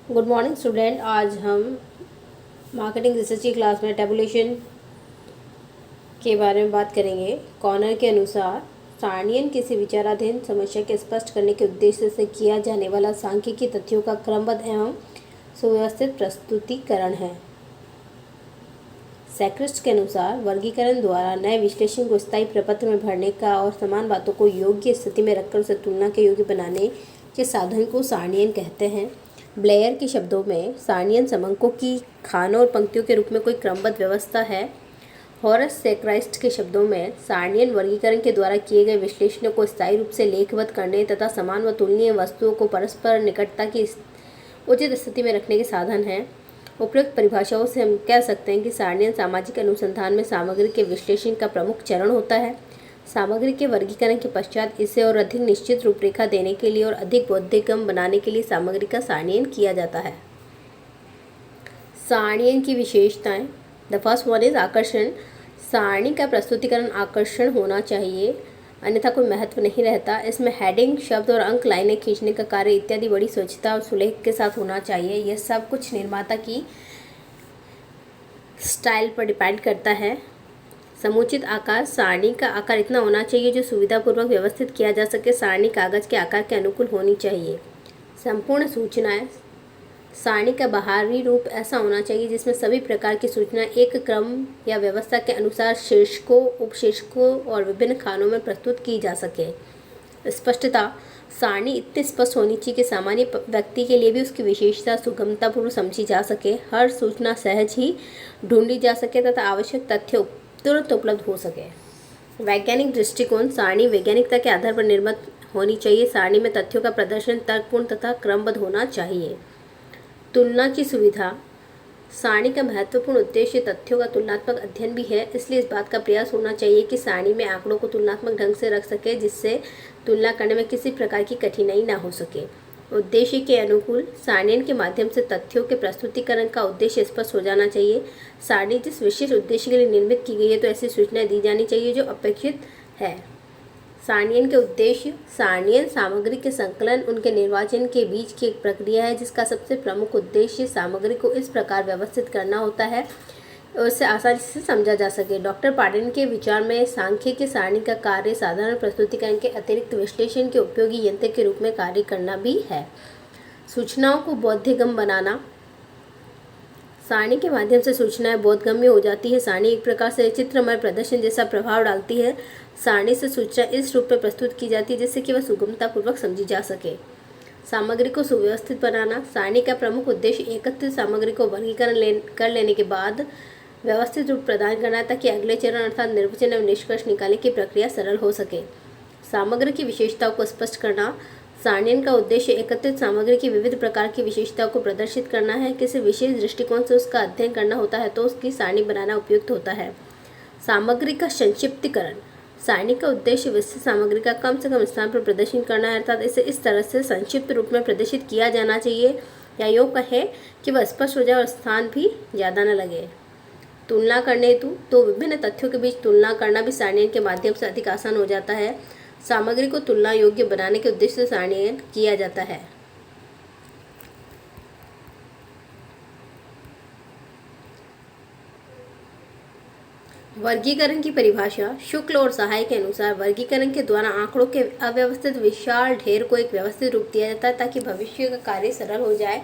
Good morning student. आज हम marketing research की क्लास में टेबुलेशन के बारे में बात करेंगे। कॉर्नर के अनुसार सारणियन किसी विचाराधीन समस्या के स्पष्ट करने के उद्देश्य से किया जाने वाला सांख्यिकी तथ्यों का क्रमबद्ध एवं सुव्यवस्थित प्रस्तुतिकरण है। सैक्रिस्ट के अनुसार वर्गीकरण द्वारा नए विश्लेषण को स्थायी प्रपत्र में भरने का और समान बातों को योग्य स्थिति में रखकर उसे तुलना के योग्य बनाने के साधन को सारणियन कहते हैं। ब्लेयर के शब्दों में सारणियन समंकों की खानों और पंक्तियों के रूप में कोई क्रमबद्ध व्यवस्था है। हॉरस सैक्राइस्ट के शब्दों में सारणियन वर्गीकरण के द्वारा किए गए विश्लेषणों को स्थायी रूप से लेखबद्ध करने तथा समान व तुलनीय वस्तुओं को परस्पर निकटता की उचित स्थिति में रखने के साधन हैं। उपयुक्त परिभाषाओं से हम कह सकते हैं कि सारणियन सामाजिक अनुसंधान में सामग्री के विश्लेषण का प्रमुख चरण होता है। सामग्री के वर्गीकरण के पश्चात इसे और अधिक निश्चित रूपरेखा देने के लिए और अधिक बोधगम्य बनाने के लिए सामग्री का सारणियन किया जाता है। सारणियन की विशेषताएं। द फर्स्ट वन इज आकर्षण। सारणी का प्रस्तुतिकरण आकर्षण होना चाहिए, अन्यथा कोई महत्व नहीं रहता। इसमें हेडिंग, शब्द और अंक, लाइनें खींचने का कार्य इत्यादि बड़ी स्वच्छता और सुलेख के साथ होना चाहिए। यह सब कुछ निर्माता की स्टाइल पर डिपेंड करता है। समुचित आकार। सारणी का आकार इतना होना चाहिए जो सुविधापूर्वक व्यवस्थित किया जा सके। सारणी कागज के आकार के अनुकूल होनी चाहिए। संपूर्ण सूचनाएं। सारणी का बाहरी रूप ऐसा होना चाहिए जिसमें सभी प्रकार की सूचना एक क्रम या व्यवस्था के अनुसार शीर्षकों, उपशीर्षकों और विभिन्न खानों में प्रस्तुत की जा सके। स्पष्टता। सारणी इतनी स्पष्ट होनी चाहिए कि सामान्य व्यक्ति के लिए भी उसकी विशेषता सुगमतापूर्वक समझी जा सके, हर सूचना सहज ही ढूंढी जा सके तथा आवश्यक तथ्य तुरंत उपलब्ध हो सके। वैज्ञानिक दृष्टिकोण। सारणी वैज्ञानिकता के आधार पर निर्मित होनी चाहिए। सारणी में तथ्यों का प्रदर्शन तर्कपूर्ण तथा क्रमबद्ध होना चाहिए। तुलना की सुविधा। सारणी का महत्वपूर्ण उद्देश्य तथ्यों का तुलनात्मक अध्ययन भी है, इसलिए इस बात का प्रयास होना चाहिए कि सारणी में आंकड़ों को तुलनात्मक ढंग से रख सके जिससे तुलना करने में किसी प्रकार की कठिनाई ना हो सके। उद्देश्य के अनुकूल। सारणियन के माध्यम से तथ्यों के प्रस्तुतिकरण का उद्देश्य स्पष्ट हो जाना चाहिए। सारणी जिस विशेष उद्देश्य के लिए निर्मित की गई है तो ऐसी सूचनाएं दी जानी चाहिए जो अपेक्षित है। सारणियन के उद्देश्य। सारणियन सामग्री के संकलन, उनके निर्वाचन के बीच की एक प्रक्रिया है जिसका सबसे प्रमुख उद्देश्य सामग्री को इस प्रकार व्यवस्थित करना होता है और इसे आसानी से समझा जा सके। डॉक्टर पार्डन के विचार में सांख्यिकी सारणी का कार्य साधारण प्रस्तुतिकरण के अतिरिक्त विश्लेषण के उपयोगी यंत्र के रूप में कार्य करना भी है। सूचनाओं को बोधगम्य बनाना। सारणी के माध्यम से सूचनाएं बोधगम्य हो जाती है। सारणी एक प्रकार से चित्रमय प्रदर्शन जैसा प्रभाव डालती है। सारणी से सूचना इस रूप में प्रस्तुत की जाती है जिससे कि वह सुगमतापूर्वक समझी जा सके। सामग्री को सुव्यवस्थित बनाना। सारणी का प्रमुख उद्देश्य एकत्रित सामग्री को वर्गीकरण कर लेने के बाद व्यवस्थित रूप प्रदान करना ताकि अगले चरण अर्थात निर्वचन एवं निष्कर्ष निकालने की प्रक्रिया सरल हो सके। सामग्री की विशेषताओं को स्पष्ट करना। सारणियन का उद्देश्य एकत्रित सामग्री की विविध प्रकार की विशेषताओं को प्रदर्शित करना है। किसी विशेष दृष्टिकोण से उसका अध्ययन करना होता है तो उसकी सारणी बनाना उपयुक्त होता है। सामग्री का संक्षिप्तीकरण। सारणी का उद्देश्य विस्तृत सामग्री का कम से कम स्थान पर प्रदर्शन करना है अर्थात इसे इस तरह से संक्षिप्त रूप में प्रदर्शित किया जाना चाहिए या यूँ कहें कि वह स्पष्ट हो जाए और स्थान भी ज़्यादा न लगे। तुलना करने हेतु। तो विभिन्न तथ्यों के बीच तुलना करना भी सारणियन के माध्यम से अधिक आसान हो जाता है। सामग्री को तुलना योग्य बनाने के उद्देश्य से सारणियन किया जाता है। वर्गीकरण की परिभाषा। शुक्ल और सहाय के अनुसार वर्गीकरण के द्वारा आंकड़ों के अव्यवस्थित विशाल ढेर को एक व्यवस्थित रूप दिया जाता है ताकि भविष्य का कार्य सरल हो जाए।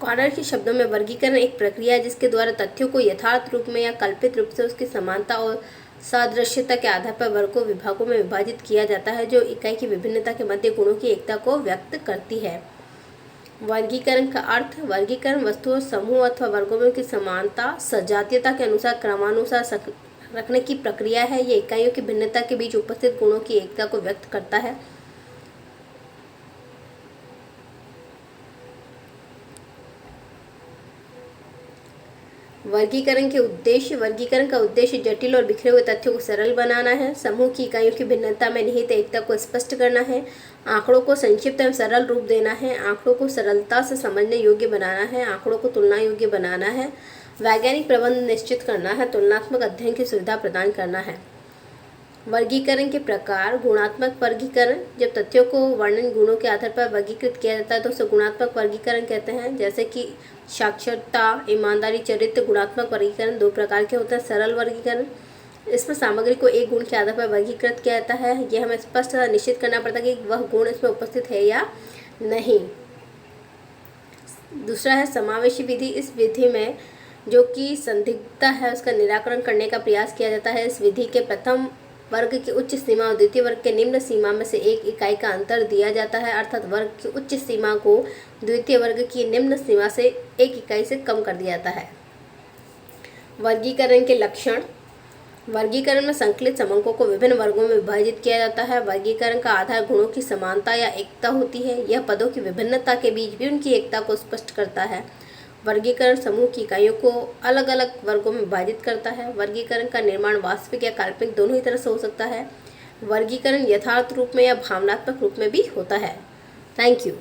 कॉर्नर के शब्दों में वर्गीकरण एक प्रक्रिया है जिसके द्वारा तथ्यों को यथार्थ रूप में या कल्पित रूप से उसकी समानता और सादृश्यता के आधार पर वर्गों विभागों में विभाजित किया जाता है जो इकाई की विभिन्नता के मध्य गुणों की एकता को व्यक्त करती है। वर्गीकरण का अर्थ। वर्गीकरण वस्तुओं, समूह अथवा वर्गों में की समानता सजातीयता के अनुसार क्रमानुसार रखने की प्रक्रिया है। ये इकाइयों की भिन्नता के बीच उपस्थित गुणों की एकता को व्यक्त करता है। वर्गीकरण के उद्देश्य। वर्गीकरण का उद्देश्य जटिल और बिखरे हुए तथ्यों को सरल बनाना है। समूह की इकाइयों की भिन्नता में निहित एकता को स्पष्ट करना है। आंकड़ों को संक्षिप्त एवं सरल रूप देना है। आंकड़ों को सरलता से समझने योग्य बनाना है। आंकड़ों को तुलना योग्य बनाना है। वैज्ञानिक प्रबंध निश्चित करना है। तुलनात्मक अध्ययन की सुविधा प्रदान करना है। वर्गीकरण के प्रकार। गुणात्मक वर्गीकरण, जब तथ्यों को वर्णन गुणों के आधार पर वर्गीकृत किया जाता है तो उसे गुणात्मक वर्गीकरण कहते हैं। जैसे कि साक्षरता, ईमानदारी, चरित्र। गुणात्मक वर्गीकरण दो प्रकार के होते हैं। सरल वर्गीकरण, इसमें सामग्री को एक गुण के आधार पर वर्गीकृत किया जाता है। यह हमें स्पष्ट निश्चित करना पड़ता है कि वह गुण इसमें उपस्थित है या नहीं। दूसरा है समावेशी विधि। इस विधि में जो कि संदिग्धता है उसका निराकरण करने का प्रयास किया जाता है। इस विधि के प्रथम वर्ग की उच्च सीमा और द्वितीय वर्ग के निम्न सीमा में से एक इकाई का अंतर दिया जाता है, अर्थात वर्ग की उच्च सीमा को द्वितीय वर्ग की निम्न सीमा से एक इकाई से कम कर दिया जाता है। वर्गीकरण के लक्षण। वर्गीकरण में संकलित समंकों को विभिन्न वर्गों में विभाजित किया जाता है। वर्गीकरण का आधार गुणों की समानता या एकता होती है। यह पदों की विभिन्नता के बीच भी उनकी एकता को स्पष्ट करता है। वर्गीकरण समूह की इकाइयों को अलग अलग वर्गों में विभाजित करता है। वर्गीकरण का निर्माण वास्तविक या काल्पनिक दोनों ही तरह से हो सकता है। वर्गीकरण यथार्थ रूप में या भावनात्मक रूप में भी होता है। Thank you.